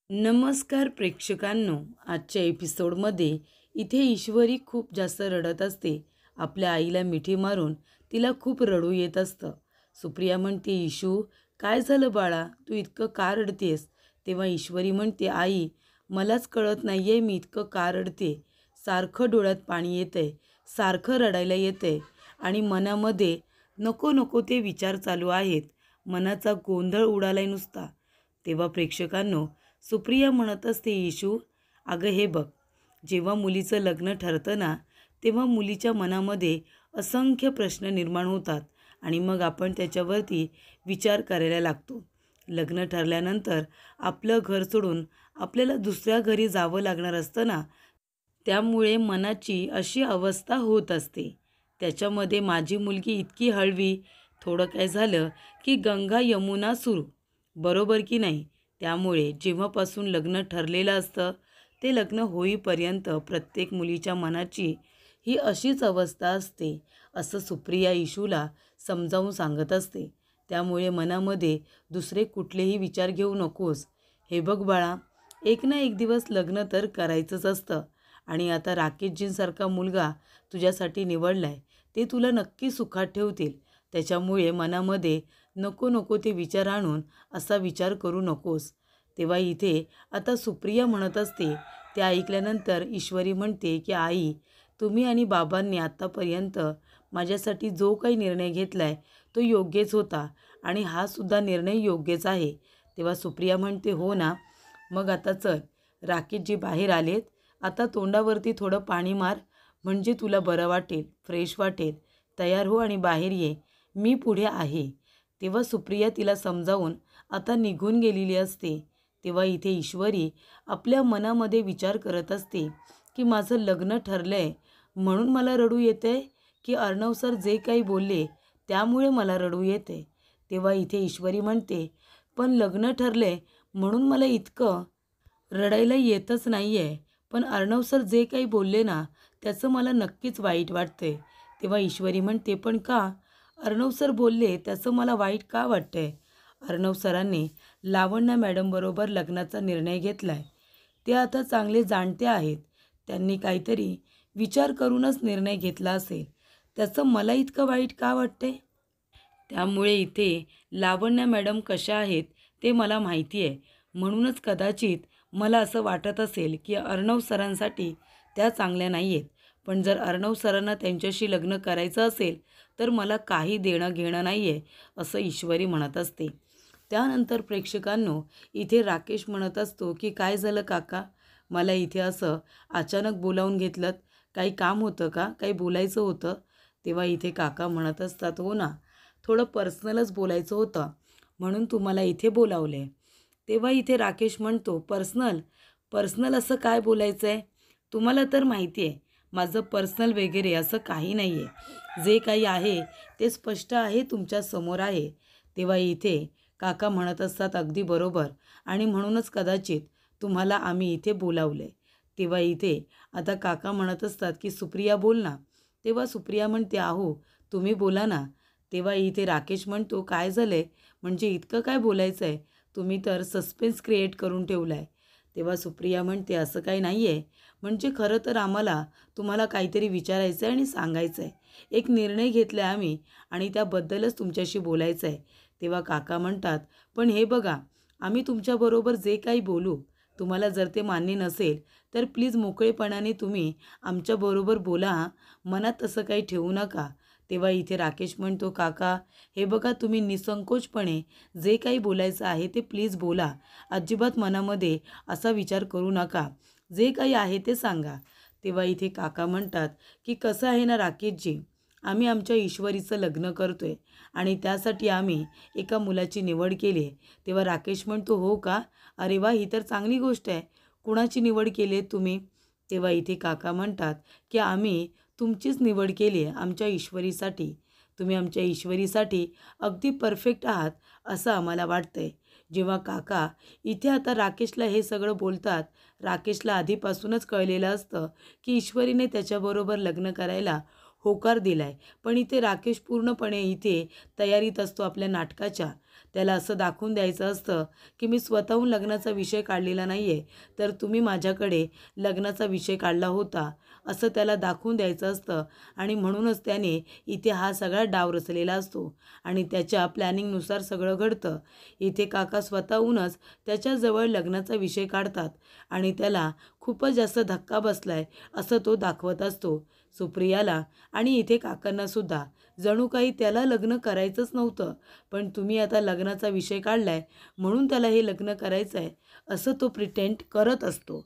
नमस्कार प्रेक्षकांनो, आजच्या एपिसोडमध्ये इथे ईश्वरी खूप जास्त रडत असते. आपल्या आईला मिठी मारून तिला खूप रडू येत असतं. सुप्रिया म्हणते, ईशू काय झालं बाळा, तू इतकं का रडतेस? तेव्हा ईश्वरी म्हणते, आई मलाच कळत नाही आहे मी इतकं का रडते. सारखं डोळ्यात पाणी येतंय, सारखं रडायला येतंय आणि मनामध्ये नको नको ते विचार चालू आहेत. मनाचा गोंधळ उडालाय नुसता. तेव्हा प्रेक्षकांनो, सुप्रिया म्हणत असते, इशू अगं हे बघ, जेव्हा मुलीचं लग्न ठरतं ना, तेव्हा मुलीच्या मनामध्ये असंख्य प्रश्न निर्माण होतात आणि मग आपण त्याच्यावरती विचार करायला लागतो. लग्न ठरल्यानंतर आपलं घर सोडून आपल्याला दुसऱ्या घरी जावं लागणार असतं ना, त्यामुळे मनाची अशी अवस्था होत असते. त्याच्यामध्ये माझी मुलगी इतकी हळवी, थोडं काय झालं की गंगा यमुना सुरू, बरोबर की नाही? त्यामुळे जेव्हापासून लग्न ठरलेलं असतं ते लग्न होईपर्यंत प्रत्येक मुलीच्या मनाची ही अशीच अवस्था असते, असं सुप्रिया इशूला समजावून सांगत असते. त्यामुळे मनामध्ये दुसरे कुठलेही विचार घेऊ नकोस. हे बघ बाळा, एक ना एक दिवस लग्न तर करायचंच असतं आणि आता राकेशजींसारखा मुलगा तुझ्यासाठी निवडलाय, ते तुला नक्की सुखात ठेवतील. त्याच्यामुळे मनामध्ये नको नको ते विचार आणून असा विचार करू नकोस. तेव्हा इथे आता सुप्रिया म्हणत असते. ते ऐकल्यानंतर ईश्वरी म्हणते की आई, तुम्ही आणि बाबांनी आत्तापर्यंत माझ्यासाठी जो काही निर्णय घेतलाय तो योग्यच होता आणि हा सुद्धा निर्णय योग्यच आहे. तेव्हा सुप्रिया म्हणते, हो ना, मग आता चल, राकेशजी बाहेर आलेत, आता तोंडावरती थोडं पाणी मार, म्हणजे तुला बरं वाटेल, फ्रेश वाटेल. तयार हो आणि बाहेर ये, मी पुढे आहे. तेव्हा सुप्रिया तिला समजावून आता निघून गेलेली असते. तेव्हा इथे ईश्वरी आपल्या मनामध्ये विचार करत असते की माझं लग्न ठरलंय म्हणून मला रडू येतंय, की अर्णव सर जे काही बोलले त्यामुळे मला रडू येते. तेव्हा इथे ईश्वरी म्हणते, पण लग्न ठरले म्हणून मला इतकं रडायला येतच नाही आहे, पण अर्णव सर जे काही बोलले ना, त्याचं मला नक्कीच वाईट वाटतंय. तेव्हा ईश्वरी म्हणते, पण का? अर्णव सर बोलले त्याचं मला वाईट का वाटतंय? अर्णव सरांनी लावण्या मॅडमबरोबर लग्नाचा निर्णय घेतला आहे. ते आता चांगले जाणते आहेत. त्यांनी काहीतरी विचार करूनच निर्णय घेतला असेल. त्याचं मला इतकं वाईट का वाटतंय? त्यामुळे इथे लावण्या मॅडम कशा आहेत ते मला माहिती आहे. म्हणूनच कदाचित मला असं वाटत असेल की अर्णव सरांसाठी त्या चांगल्या नाही आहेत. पण जर अर्णव सरांना त्यांच्याशी लग्न करायचं असेल तर मला काही देणं घेणं नाही आहे, असं ईश्वरी म्हणत असते. त्यानंतर प्रेक्षकांनो, इथे राकेश म्हणत असतो की काय झालं काका, मला इथे असं अचानक बोलावून घेतलं, काही काम होतं का, काही बोलायचं होतं? तेव्हा इथे काका म्हणत असतात, हो ना, थोडं पर्सनलच बोलायचं होतं म्हणून तुम्हाला इथे बोलावले. तेव्हा इथे राकेश म्हणतो, पर्सनल पर्सनल असं काय बोलायचं आहे? तुम्हाला तर माहिती आहे माझं पर्सनल वगैरे असं काही नाही आहे. जे काही आहे ते स्पष्ट आहे, तुमच्या समोर आहे. तेव्हा इथे काका म्हणत असतात, अगदी बरोबर, आणि म्हणूनच कदाचित तुम्हाला आम्ही इथे बोलावले. तेव्हा इथे आता काका म्हणत असतात की सुप्रिया बोल ना. तेव्हा सुप्रिया म्हणते, आहो तुम्ही बोला ना. तेव्हा इथे राकेश म्हणतो, काय झालंय, म्हणजे इतकं काय बोलायचं आहे? तुम्ही तर सस्पेन्स क्रिएट करून ठेवला आहे. तेव्हा सुप्रिया म्हणते, असं काही नाही आहे, म्हणजे खरं तर आम्हाला तुम्हाला काहीतरी विचारायचं आहे आणि सांगायचं आहे. एक निर्णय घेतला आहे आम्ही आणि त्याबद्दलच तुमच्याशी बोलायचं आहे. तेव्हा काका म्हणतात, पण हे बघा, आम्ही तुमच्याबरोबर जे काही बोलू, तुम्हाला जर ते मान्य नसेल तर प्लीज मोकळेपणाने तुम्ही आमच्याबरोबर बोला हां. मनात तसं काही ठेवू नका. तेव्हा इथे राकेश म्हणतो, काका हे बघा, तुम्ही निसंकोचपणे जे काही बोलायचं आहे ते प्लीज बोला. अजिबात मनामध्ये असा विचार करू नका. जे काही आहे ते सांगा. तेव्हा इथे काका म्हणतात की कसं आहे ना राकेशजी, आम्ही आमच्या ईश्वरीचं लग्न करतोय आणि त्यासाठी आम्ही एका मुलाची निवड केली आहे. तेव्हा राकेश म्हणतो, हो का? अरे वा, ही तर चांगली गोष्ट आहे. कुणाची निवड केली आहे तुम्ही? तेव्हा इथे काका म्हणतात की आम्ही तुमचीच निवड केली आहे आमच्या ईश्वरीसाठी. तुम्ही आमच्या ईश्वरीसाठी अगदी परफेक्ट आहात असं आम्हाला वाटतंय. जेव्हा काका इथे आता राकेशला हे सगळं बोलतात, राकेशला आधीपासूनच कळलेलं असतं की ईश्वरीने त्याच्याबरोबर लग्न करायला होकार दिलाय. पण इथे राकेश पूर्णपणे इथे तयारीत असतो आपल्या नाटकाच्या. त्याला असं दाखवून द्यायचं असतं की मी स्वतःहून लग्नाचा विषय काढलेला नाही आहे, तर तुम्ही माझ्याकडे लग्नाचा विषय काढला होता असं त्याला दाखवून द्यायचं असतं. आणि म्हणूनच त्याने इथे हा सगळा डाव रचलेला असतो आणि त्याच्या प्लॅनिंगनुसार सगळं घडतं. इथे काका स्वतःहूनच त्याच्याजवळ लग्नाचा विषय काढतात आणि त्याला खूपच जास्त धक्का बसलाय असं तो दाखवत असतो सुप्रियाला आणि इथे काकांनासुद्धा. जणू काही त्याला लग्न करायचंच नव्हतं, पण तुम्ही आता लग्नाचा विषय काढलाय म्हणून त्याला हे लग्न करायचं आहे असं तो प्रिटेंड करत असतो.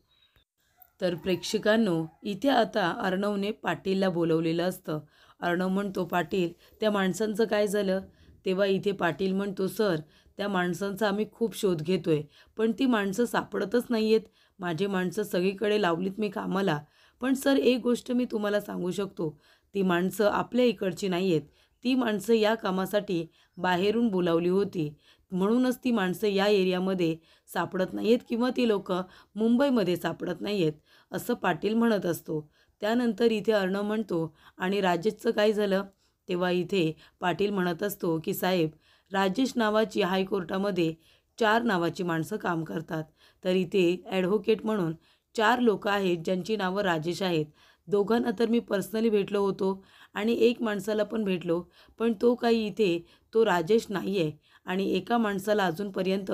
तर प्रेक्षकांनो, इथे आता अर्णवने पाटीलला बोलवलेलं असतं. अर्णव म्हणतो, पाटील त्या माणसांचं काय झालं? तेव्हा इथे पाटील म्हणतो, सर त्या माणसांचा आम्ही खूप शोध घेतोय, पण ती माणसं सापडतच नाही आहेत. माझी माणसं सगळीकडे लावलीत मी कामाला, पण सर एक गोष्ट मी तुम्हाला सांगू शकतो, ती माणसं आपल्या इकडची नाही आहेत. ती माणसं या कामासाठी बाहेरून बोलावली होती, म्हणूनच ती माणसं या एरियामध्ये सापडत नाही आहेत किंवा ती लोकं मुंबईमध्ये सापडत नाही आहेत असं पाटील म्हणत असतो. त्यानंतर इथे अर्णव म्हणतो, आणि राजेशचं काय झालं? तेव्हा इथे पाटील म्हणत असतो की साहेब, राजेश नावाची हायकोर्टामध्ये 4 नावाची माणसं काम करतात. तर इथे ॲडव्होकेट म्हणून 4 लोकं आहेत ज्यांची नावं राजेश आहेत. दोघांना तर मी पर्सनली भेटलो होतो आणि एक माणसाला पण भेटलो, पण तो काही इथे तो राजेश नाही आहे आणि एका माणसाला अजूनपर्यंत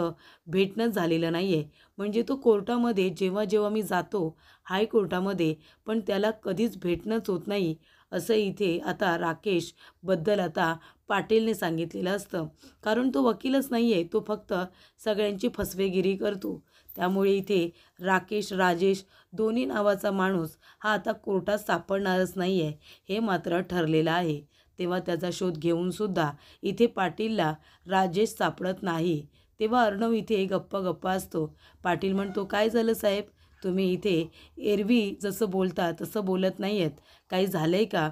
भेटणंच झालेलं नाही आहे. म्हणजे तो कोर्टामध्ये जेव्हा जेव्हा मी जातो हायकोर्टामध्ये, पण त्याला कधीच भेटणंच होत नाही असं इथे आता राकेशबद्दल आता पाटीलने सांगितलेलं असतं. कारण तो वकीलच नाही आहे, तो फक्त सगळ्यांची फसवेगिरी करतो. त्यामुळे इथे राकेश राजेश दोन्ही नावाचा माणूस हा आता कोर्टात सापडणारच नाही आहे हे मात्र ठरलेलं आहे. तेव्हा त्याचा शोध घेऊनसुद्धा इथे पाटीलला राजेश सापडत नाही. तेव्हा अर्णव इथे गप्पा असतो. पाटील म्हणतो, काय झालं साहेब, तुम्ही इथे एरवी जसं बोलता तसं बोलत नाही आहेत, काही झालं आहे का?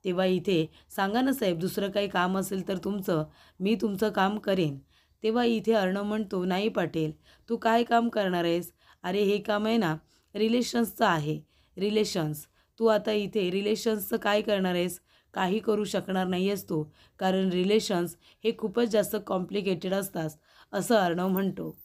तेव्हा इथे सांगा ना साहेब, दुसरं काही काम असेल तर तुमचं, मी तुमचं काम करेन. तेव्हा इथे अर्णव म्हणतो, नाही पाटील, तू काय काम करणार आहेस? अरे हे काम आहे ना रिलेशन्सचं आहे, रिलेशन्स. तू आता इथे रिलेशन्सचं काय करणार आहेस? काही करू शकणार नाही आहेस तू, कारण रिलेशन्स हे खूपच जास्त कॉम्प्लिकेटेड असतात असं अर्णव म्हणतो.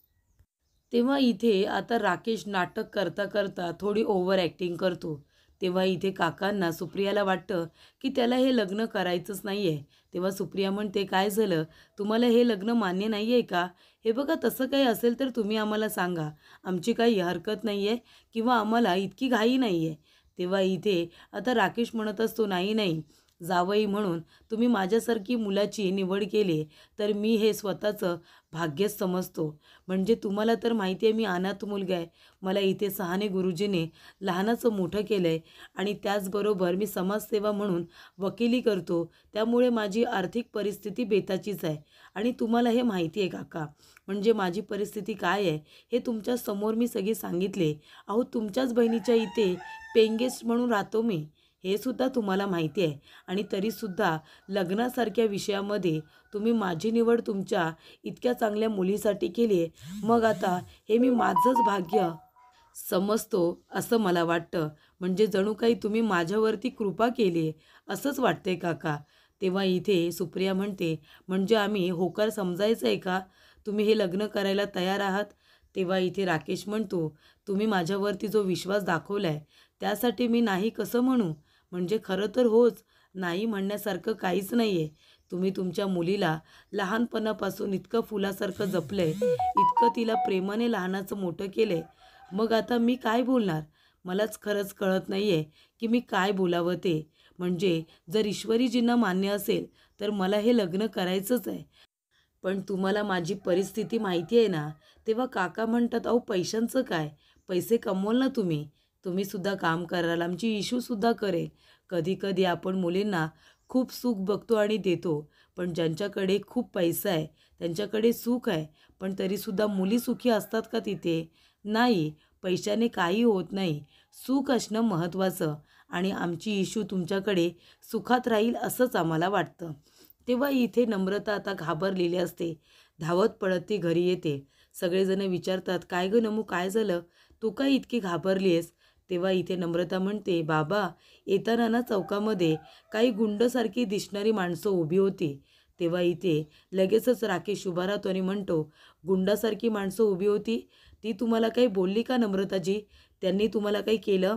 तेव्हा इथे आता राकेश नाटक करता करता थोडी ओव्हर ॲक्टिंग करतो. तेव्हा इथे काकांना सुप्रियाला वाटतं की त्याला हे लग्न करायचंच नाही आहे. तेव्हा सुप्रिया म्हणते, काय झालं, तुम्हाला हे लग्न मान्य नाही आहे का? हे बघा, तसं काही असेल तर तुम्ही आम्हाला सांगा, आमची काही हरकत नाही आहे किंवा आम्हाला इतकी घाई नाही आहे. तेव्हा इथे आता राकेश म्हणत असतो, नाही नाही, जावई म्हणून तुम्ही माझ्यासारखी मुलाची निवड केली तर मी हे स्वतःचं भाग्यच समजतो. म्हणजे तुम्हाला तर माहिती आहे मी अनाथ मुलगा आहे. मला इथे सहाने गुरुजीने लहानाचं मोठं केलं आहे आणि त्याचबरोबर मी समाजसेवा म्हणून वकिली करतो. त्यामुळे माझी आर्थिक परिस्थिती बेताचीच आहे आणि तुम्हाला हे माहिती आहे काका, म्हणजे माझी परिस्थिती काय आहे हे तुमच्या समोर मी सगळी सांगितले. अहो, तुमच्याच बहिणीच्या इथे पेंगेस्ट म्हणून राहतो मी, हे सुद्धा तुम्हाला माहिती आहे आणि तरीसुद्धा लग्नासारख्या विषयामध्ये तुम्ही माझी निवड तुमच्या इतक्या चांगल्या मुलीसाठी केली आहे. मग आता हे मी माझंच भाग्य समजतो असं मला वाटतं. म्हणजे जणू काही तुम्ही माझ्यावरती कृपा केली आहे असंच वाटतंय काका. तेव्हा इथे सुप्रिया म्हणते, म्हणजे आम्ही होकार समजायचं आहे का? तुम्ही हे लग्न करायला तयार आहात? तेव्हा इथे राकेश म्हणतो, तुम्ही माझ्यावरती जो विश्वास दाखवला आहे त्यासाठी मी नाही कसं म्हणू? म्हणजे खरं तर होच, नाही म्हणण्यासारखं काहीच नाही आहे. तुम्ही तुमच्या मुलीला लहानपणापासून इतकं फुलासारखं जपलं आहे, इतकं तिला प्रेमाने लहानाचं मोठं केलं आहे. मग आता मी काय बोलणार? मलाच खरंच कळत नाही आहे की मी काय बोलावं ते. म्हणजे जर ईश्वरीजींना मान्य असेल तर मला हे लग्न करायचंच आहे. पण तुम्हाला माझी परिस्थिती माहिती आहे ना? तेव्हा काका म्हणतात, अहो पैशांचं काय? पैसे कमवाल ना तुम्ही. तुम्हीसुद्धा काम कराल, आमची इशूसुद्धा करेल. कधी-कधी आपण मुलींना खूप सुख बघतो आणि देतो. पण ज्यांच्याकडे खूप पैसा आहे, त्यांच्याकडे सुख आहे, पण तरीसुद्धा मुली सुखी असतात का तिथे? नाही. पैशाने काही होत नाही. सुख असणं महत्त्वाचं आणि आमची इशू तुमच्याकडे सुखात राहील असंच आम्हाला वाटतं. तेव्हा इथे नम्रता आता घाबरलेली असते. धावत पळत ती घरी येते. सगळेजण विचारतात, काय गं नमू, काय झालं? तू काय इतकी घाबरली आहेस? तेव्हा इथे नम्रता म्हणते, बाबा येताना ना चौकामध्ये काही गुंडसारखी दिसणारी माणसं उभी होती. तेव्हा इथे लगेचच राकेश उभा राहतो आणि म्हणतो, गुंडासारखी माणसं उभी होती, ती तुम्हाला काही बोलली का नम्रताजी? त्यांनी तुम्हाला काही केलं?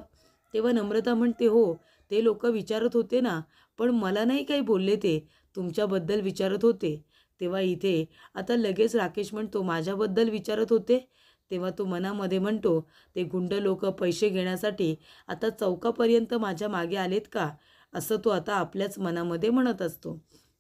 तेव्हा नम्रता म्हणते, हो, ते लोक विचारत होते ना, पण मला नाही काही बोलले, ते तुमच्याबद्दल विचारत होते. तेव्हा इथे आता लगेच राकेश म्हणतो, माझ्याबद्दल विचारत होते? तेव्हा तो मनामध्ये म्हणतो, ते गुंड लोक पैसे घेण्यासाठी आता चौकापर्यंत माझ्या मागे आलेत का? असं तो आता आपल्याच मनामध्ये म्हणत असतो.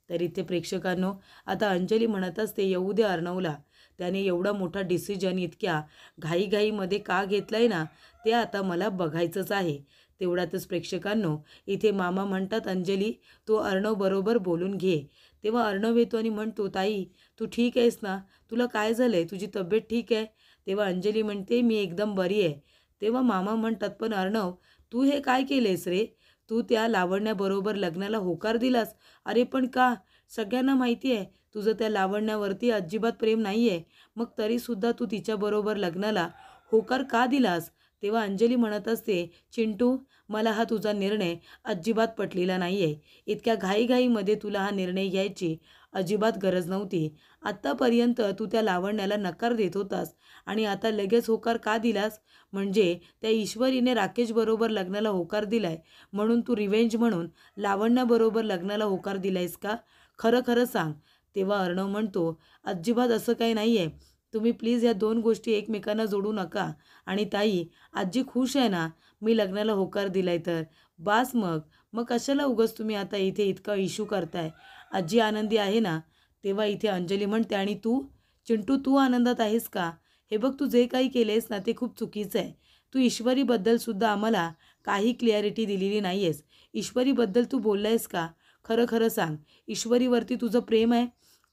तर इथे प्रेक्षकांनो, आता अंजली म्हणत असते, येऊ दे अर्णवला, त्याने एवढा मोठा डिसिजन इतक्या घाईघाईमध्ये का घेतलाय ना, ते आता मला बघायचंच आहे. तेवढ्यातच प्रेक्षकांनो, इथे मामा म्हणतात, अंजली, तू अर्णव बरोबर बोलून घे. तेव्हा अर्णव येतो आणि म्हणतो, ताई, तू ठीक आहेस ना? तुला काय झालंय? तुझी तब्येत ठीक आहे? तेव्हा अंजली म्हणते, मी एकदम बरी आहे. तेव्हा मामा म्हणतात, पण अर्णव, तू हे काय केलेस रे? तू त्या लावण्याबरोबर लग्नाला होकार दिलास. अरे पण का? सगळ्यांना माहिती आहे तुझं त्या लावण्यावरती अजिबात प्रेम नाही आहे. मग तरीसुद्धा तू तिच्याबरोबर लग्नाला होकार का दिलास? तेव्हा अंजली म्हणत असते, चिंटू, मला हा तुझा निर्णय अजिबात पटलेला नाही आहे. इतक्या घाईघाईमध्ये तुला हा निर्णय घ्यायची अजिबात गरज नव्हती. आत्तापर्यंत तू त्या लावण्याला नकार देत होतास आणि आता लगेच होकार का दिलास? म्हणजे त्या ईश्वरीने राकेशबरोबर लग्नाला होकार दिलाय म्हणून तू रिव्हेंज म्हणून लावण्याबरोबर लग्नाला होकार दिलायस का? खरं खरं सांग. तेव्हा अर्णव म्हणतो, अजिबात असं काही नाही आहे. तुम्ही प्लीज या दोन गोष्टी एकमेकांना जोडू नका. आणि ताई, आजी खुश आहे ना मी लग्नाला होकार दिलाय तर? बास मग. मग कशाला उगाच तुम्ही आता इथे इतका इश्यू करताय? आजी आनंदी आहे ना? तेव्हा इथे अंजली म्हणते, आणि तू चिंटू, तू आनंदात आहेस का? हे बघ, तू जे काही केलेस ना ते खूप चुकीचं आहे. तू ईश्वरीबद्दल सुद्धा आम्हाला काही क्लिअरिटी दिलेली नाही आहेस. ईश्वरीबद्दल तू बोलला आहेस का? खरं खरं सांग. ईश्वरीवरती तुझं प्रेम आहे?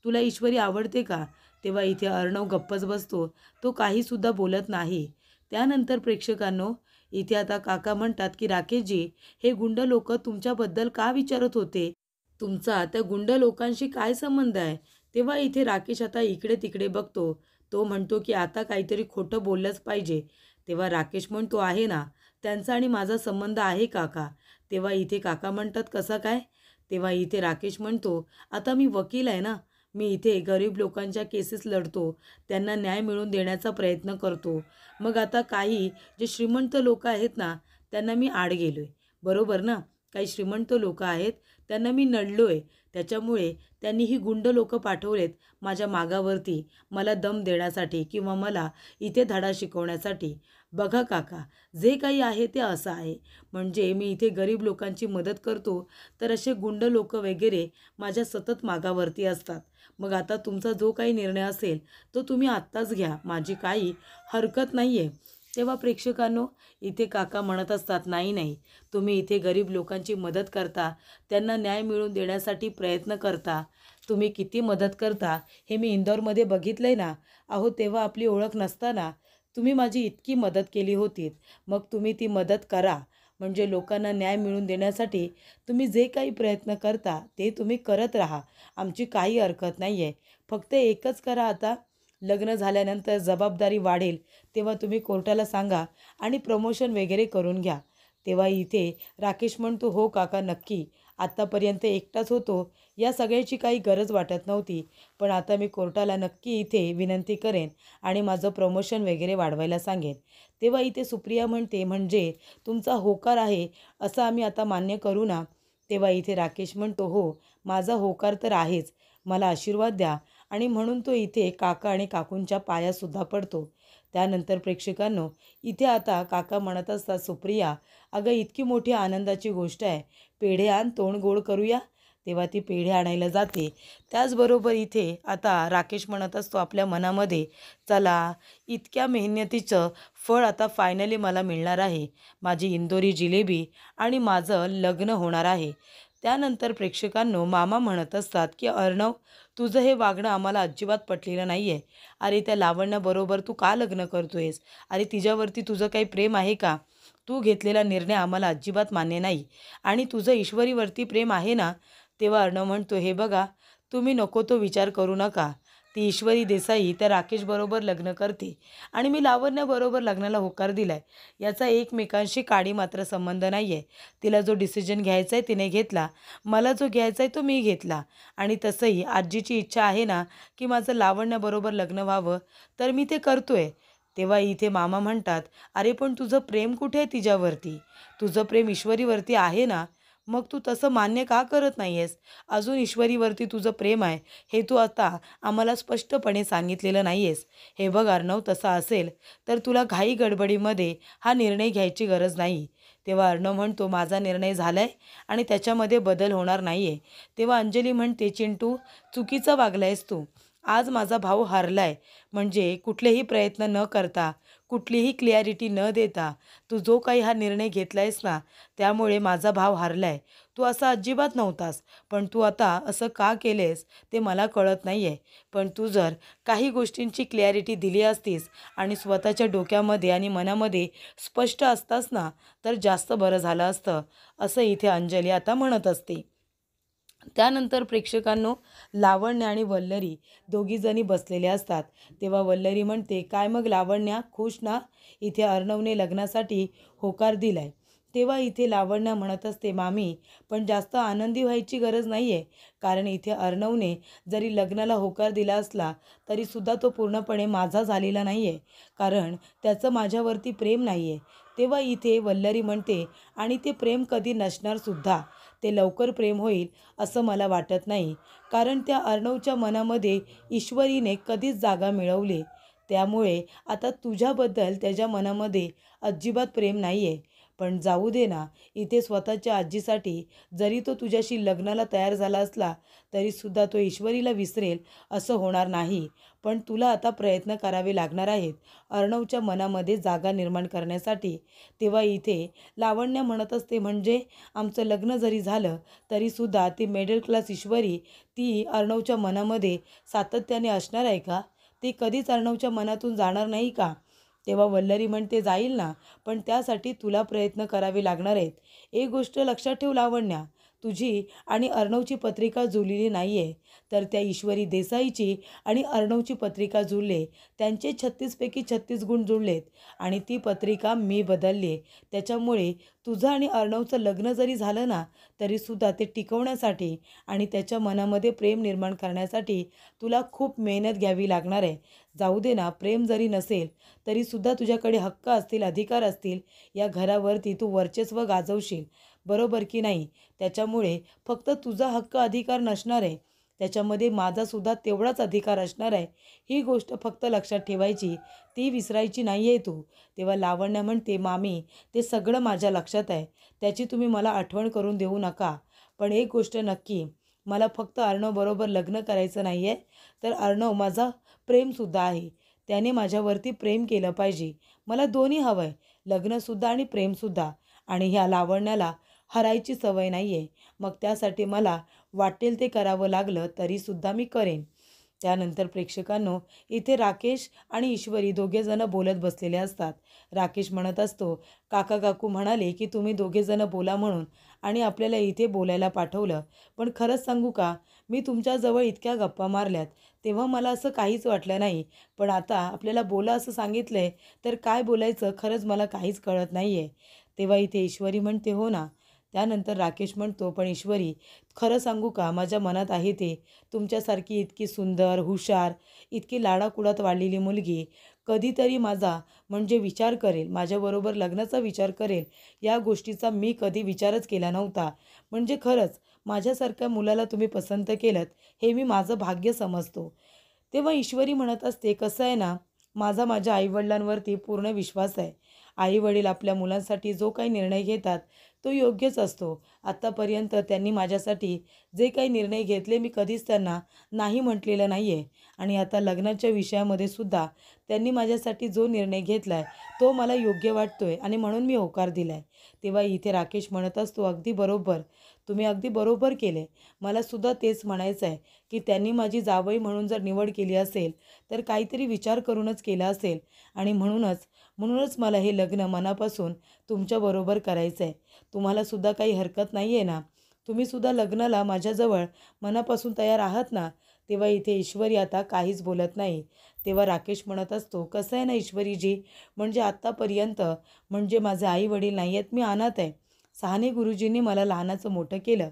तुला ईश्वरी आवडते का? तेव्हा इथे अर्णव गप्पच बसतो. तो काहीसुद्धा बोलत नाही. त्यानंतर प्रेक्षकांनो, इथे आता काका म्हणतात, की राकेशजी, हे गुंड लोक तुमच्याबद्दल का विचारत होते? तुमचा त्या गुंड लोकांशी काय संबंध आहे? तेव्हा इथे राकेश आता इकडे तिकडे बघतो. तो म्हणतो, की आता काहीतरी खोटं बोललंच पाहिजे. तेव्हा राकेश म्हणतो, आहे ना, त्यांचा आणि माझा संबंध आहे काका. तेव्हा इथे काका म्हणतात, कसा काय? तेव्हा इथे राकेश म्हणतो, आता मी वकील आहे ना, मी इथे गरीब लोकांच्या केसेस लढतो, त्यांना न्याय मिळवून देण्याचा प्रयत्न करतो. मग आता काही जे श्रीमंत लोक आहेत ना, त्यांना मी आड गेलो आहे, बरोबर ना? काही श्रीमंत लोक आहेत, त्यांना मी नडलो आहे. त्याच्यामुळे त्यांनी ही गुंड लोक पाठवलेत माझ्या मागावरती मला दम देण्यासाठी किंवा मला इथे धडा शिकवण्यासाठी. बघा काका, जे काही आहे ते असं आहे. म्हणजे मी इथे गरीब लोकांची मदत करतो, तर असे गुंड लोक वगैरे माझ्या सतत मागावरती असतात. मग आता तुमचा जो काही निर्णय असेल तो तुम्ही आत्ताच घ्या, माझी काही हरकत नाही आहे. तेव्हा प्रेक्षकांनो, इथे काका म्हणत असतात, नाही नाही, तुम्ही इथे गरीब लोकांची मदत करता, त्यांना न्याय मिळवून देण्यासाठी प्रयत्न करता. तुम्ही किती मदत करता हे मी इंदोरमध्ये बघितलं आहे ना. अहो, तेव्हा आपली ओळख नसताना तुम्ही माझी इतकी मदत केली होती. मग तुम्ही ती मदत करा. म्हणजे लोकांना न्याय मिळवून देण्यासाठी तुम्ही जे काही प्रयत्न करता ते तुम्ही करत राहा. आमची काही हरकत नाही आहे. फक्त एकच करा, आता लग्न झाल्यानंतर जबाबदारी वाढेल तेव्हा तुम्ही कोर्टाला सांगा आणि प्रमोशन वगैरे करून घ्या. तेव्हा इथे राकेश म्हणतो, हो काका, नक्की. आत्तापर्यंत एकटाच होतो, या सगळ्याची काही गरज वाटत नव्हती, पण आता मी कोर्टाला नक्की इथे विनंती करेन आणि माझं प्रमोशन वगैरे वाढवायला सांगेन. तेव्हा इथे सुप्रिया म्हणते, म्हणजे तुमचा होकार आहे असं आम्ही आता मान्य करू ना? तेव्हा इथे राकेश म्हणतो, हो, माझा होकार तर आहेच, मला आशीर्वाद द्या. आणि म्हणून तो इथे काका आणि काकूंच्या पायासुद्धा पडतो. त्यानंतर प्रेक्षकांनो, इथे आता काका म्हणत असतात, सुप्रिया, अगं, इतकी मोठी आनंदाची गोष्ट आहे, पेढे आण, तोंड गोड करूया. तेव्हा ती पेढे आणायला जाते. त्याचबरोबर इथे आता राकेश म्हणत असतो आपल्या मनामध्ये, चला, इतक्या मेहनतीचं फळ आता फायनली मला मिळणार आहे. माझी इंदोरी जिलेबी आणि माझं लग्न होणार आहे. त्यानंतर प्रेक्षकांनो, मामा म्हणत असतात, की अर्णव, तुझं हे वागणं आम्हाला अजिबात पटलेलं नाही आहे. अरे, त्या लावण्याबरोबर तू का लग्न करतोयस? अरे, तिच्यावरती तुझं काही प्रेम आहे का? तू घेतलेला निर्णय आम्हाला अजिबात मान्य नाही. आणि तुझं ईश्वरीवरती प्रेम आहे ना? तेव्हा अर्णव म्हणतो, हे बघा, तुम्ही नको तो विचार करू नका. ती ईश्वरी देसाई त्या राकेशबरोबर लग्न करते आणि मी लावण्याबरोबर लग्नाला होकार दिलाय. याचा एकमेकांशी काडी मात्र संबंध नाही आहे. तिला जो डिसिजन घ्यायचा आहे तिने घेतला, मला जो घ्यायचा आहे तो मी घेतला. आणि तसंही आजीची इच्छा आहे ना की माझं लावण्याबरोबर लग्न व्हावं, तर मी ते करतोय. तेव्हा इथे मामा म्हणतात, अरे पण तुझं प्रेम कुठे आहे तिच्यावरती? तुझं प्रेम ईश्वरीवरती आहे ना, मग तू तसं मान्य का करत नाही आहेस? अजून ईश्वरीवरती तुझं प्रेम आहे हे तू आता आम्हाला स्पष्टपणे सांगितलेलं नाही आहेस. हे बघ अर्णव, तसं असेल तर तुला घाई गडबडीमध्ये हा निर्णय घ्यायची गरज नाही. तेव्हा अर्णव म्हणतो, माझा निर्णय झाला आहे आणि त्याच्यामध्ये बदल होणार नाही आहे. तेव्हा अंजली म्हणते, चिंटू चुकीचं वागलायस तू. आज माझा भाऊ हारलाय म्हणजे कुठलेही प्रयत्न न करता, कुठलीही क्लिअरिटी न देता तू जो काही हा निर्णय घेतलायस ना, त्यामुळे माझा भाव हारलाय. तू असा अजिबात नव्हतास, पण तू आता असं का केलेस ते मला कळत नाही आहे. पण तू जर काही गोष्टींची क्लॅरिटी दिली असतीस आणि स्वतःच्या डोक्यामध्ये आणि मनामध्ये स्पष्ट असतास ना, तर जास्त बरं झालं असतं, असं इथे अंजली आता म्हणत असते. त्यानंतर प्रेक्षकांनो, लावण्या आणि वल्लरी दोघीजणी बसलेल्या असतात. तेव्हा वल्लरी म्हणते, काय मग लावण्या, खुश ना? इथे अर्णवने लग्नासाठी होकार दिलाय. तेव्हा इथे लावण्या म्हणत असते, मामी पण जास्त आनंदी व्हायची गरज नाही आहे. कारण इथे अर्णवने जरी लग्नाला होकार दिला असला तरीसुद्धा तो पूर्णपणे माझा झालेला नाही आहे, कारण त्याचं माझ्यावरती प्रेम नाही आहे. तेव्हा इथे वल्लरी म्हणते, आणि ते प्रेम कधी नसणारसुद्धा. ते लवकर प्रेम होईल असं मला वाटत नाही, कारण त्या अर्णवच्या मनामध्ये ईश्वरीने कधीच जागा मिळवली. त्यामुळे आता तुझ्याबद्दल त्याच्या मनामध्ये अजिबात प्रेम नाही आहे. पण जाऊ दे ना, इथे स्वतःच्या आजीसाठी जरी तो तुझ्याशी लग्नाला तयार झाला असला तरीसुद्धा तो ईश्वरीला विसरेल असं होणार नाही. पण तुला आता प्रयत्न करावे लागणार आहेत अर्णवच्या मनामध्ये जागा निर्माण करण्यासाठी. तेव्हा इथे लावण्य म्हणत असते, म्हणजे आमचं लग्न जरी झालं तरीसुद्धा ती मिडल क्लास ईश्वरी ती अर्णवच्या मनामध्ये सातत्याने असणार आहे का? ती कधीच अर्णवच्या मनातून जाणार नाही का? तेव्हा वल्लरी म्हणते, जाईल ना, पण त्यासाठी तुला प्रयत्न करावे लागणार आहेत. एक गोष्ट लक्षात ठेव लावण्या, तुझी आणि अर्णवची पत्रिका जुळलेली नाही आहे, तर त्या ईश्वरी देसाईची आणि अर्णवची पत्रिका जुळले. त्यांचे 36 पैकी 36 गुण जुळलेत आणि ती पत्रिका मी बदलली आहे. त्याच्यामुळे तुझं आणि अर्णवचं लग्न जरी झालं ना तरीसुद्धा ते टिकवण्यासाठी आणि त्याच्या मनामध्ये प्रेम निर्माण करण्यासाठी तुला खूप मेहनत घ्यावी लागणार आहे. जाऊ दे ना, प्रेम जरी नसेल तरीसुद्धा तुझ्याकडे हक्क असतील, अधिकार असतील. या घरावरती तू वर्चस्व गाजवशील, बरोबर की नाही? त्याच्यामुळे फक्त तुझा हक्क अधिकार नसणार आहे, त्याच्यामध्ये माझासुद्धा तेवढाच अधिकार असणार आहे. ही गोष्ट फक्त लक्षात ठेवायची, ती विसरायची नाही आहे तू. तेव्हा लावण्य म्हणते, मामी ते सगळं माझ्या लक्षात आहे, त्याची तुम्ही मला आठवण करून देऊ नका. पण एक गोष्ट नक्की, मला फक्त अर्णवबरोबर लग्न करायचं नाही आहे, तर अर्णव माझा प्रेमसुद्धा आहे. त्याने माझ्यावरती प्रेम केलं पाहिजे. मला दोन्ही हवं आहे, लग्नसुद्धा आणि प्रेमसुद्धा. आणि ह्या लावण्याला हरायची सवय नाही आहे. मग त्यासाठी मला वाटेल ते करावं लागलं तरीसुद्धा मी करेन. त्यानंतर प्रेक्षकांनो, इथे राकेश आणि ईश्वरी दोघेजणं बोलत बसलेले असतात. राकेश म्हणत असतो, काका काकू म्हणाले की तुम्ही दोघेजणं बोला म्हणून आणि आपल्याला इथे बोलायला पाठवलं. पण खरंच सांगू का, मी तुमच्याजवळ इतक्या गप्पा मारल्यात तेव्हा मला असं काहीच वाटलं नाही. पण आता आपल्याला बोला असं सांगितलं आहे तर काय बोलायचं खरंच मला काहीच कळत नाही आहे. तेव्हा इथे ईश्वरी म्हणते, हो ना. त्यानंतर राकेश म्हणतो, पण ईश्वरी खरं सांगू का, माझ्या मनात आहे ते, तुमच्यासारखी इतकी सुंदर, हुशार, इतकी लाडाकुडात वाढलेली मुलगी कधीतरी माझा म्हणजे विचार करेल, माझ्याबरोबर लग्नाचा विचार करेल, या गोष्टीचा मी कधी विचारच केला नव्हता. म्हणजे खरंच माझ्यासारख्या मुलाला तुम्ही पसंत केलंत हे मी माझं भाग्य समजतो. तेव्हा ईश्वरी म्हणत असते, कसं आहे ना, माझ्या आईवडिलांवरती पूर्ण विश्वास आहे. आईवडील आपल्या मुलांसाठी जो काही निर्णय घेतात तो योग्यच असतो. आत्तापर्यंत त्यांनी माझ्यासाठी जे काही निर्णय घेतले मी कधीच त्यांना नाही म्हटलेलं नाही आहे. आणि आता लग्नाच्या विषयामध्ये सुद्धा त्यांनी माझ्यासाठी जो निर्णय घेतला आहे तो मला योग्य वाटतो आहे आणि म्हणून मी होकार दिला आहे. तेव्हा इथे राकेश म्हणत असतो, अगदी बरोबर, तुम्ही अगदी बरोबर केले. मलासुद्धा तेच म्हणायचं आहे की त्यांनी माझी जावई म्हणून जर निवड केली असेल तर काहीतरी विचार करूनच केला असेल. आणि म्हणूनच मला हे लग्न मनापासून तुमच्याबरोबर करायचं आहे. तुम्हालासुद्धा काही हरकत नाही आहे ना? तुम्हीसुद्धा लग्नाला माझ्याजवळ मनापासून तयार आहात ना? तेव्हा इथे ईश्वरी आता काहीच बोलत नाही. तेव्हा राकेश म्हणत असतो, कसं आहे ना ईश्वरीजी, म्हणजे आत्तापर्यंत म्हणजे माझे आई वडील नाही आहेत, मी अनाथ आहे. सहाने गुरुजींनी मला लहानाचं मोठं केलं.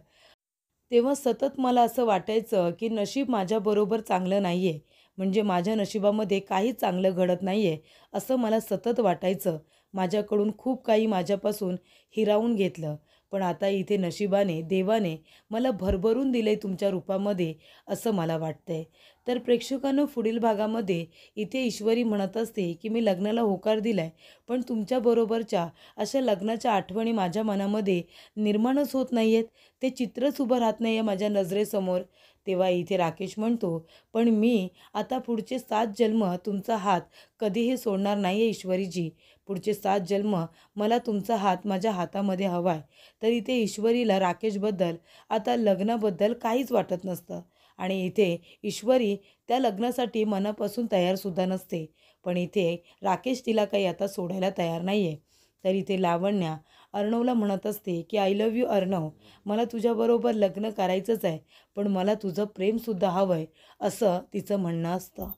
तेव्हा सतत मला असं वाटायचं की नशीब माझ्याबरोबर चांगलं नाही आहे, म्हणजे माझ्या नशिबामध्ये काहीच चांगलं घडत नाही आहे, असं मला सतत वाटायचं. माझ्याकडून खूप काही माझ्यापासून हिरावून घेतलं. पण आता इथे नशिबाने, देवाने मला भरभरून दिले तुमच्या रूपामध्ये, असं मला वाटतंय. तर प्रेक्षकांनो, पुढील भागामध्ये इथे ईश्वरी म्हणत असते की मी लग्नाला होकार दिलाय, पण तुमच्याबरोबरच्या अशा लग्नाच्या आठवणी माझ्या मनामध्ये निर्माणच होत नाही आहेत. ते चित्रच उभं राहत नाही आहे माझ्या नजरेसमोर. तेव्हा इथे राकेश म्हणतो, पण मी आता पुढचे 7 जन्म तुमचा हात कधीही सोडणार नाही आहे ईश्वरीजी. पुढचे 7 जन्म मला तुमचा हात माझ्या हातामध्ये हवा आहे. तर इथे ईश्वरीला राकेशबद्दल आता लग्नाबद्दल काहीच वाटत नसतं आणि इथे ईश्वरी त्या लग्नासाठी मनापासून तयारसुद्धा नसते. पण इथे राकेश तिला काही आता सोडायला तयार नाही आहे. तर इथे लावण्या अर्णवला म्हणत असते की आय लव्ह यू अर्णव, मला तुझ्याबरोबर लग्न करायचंच आहे, पण मला तुझं प्रेमसुद्धा हवं आहे, असं तिचं म्हणणं असतं.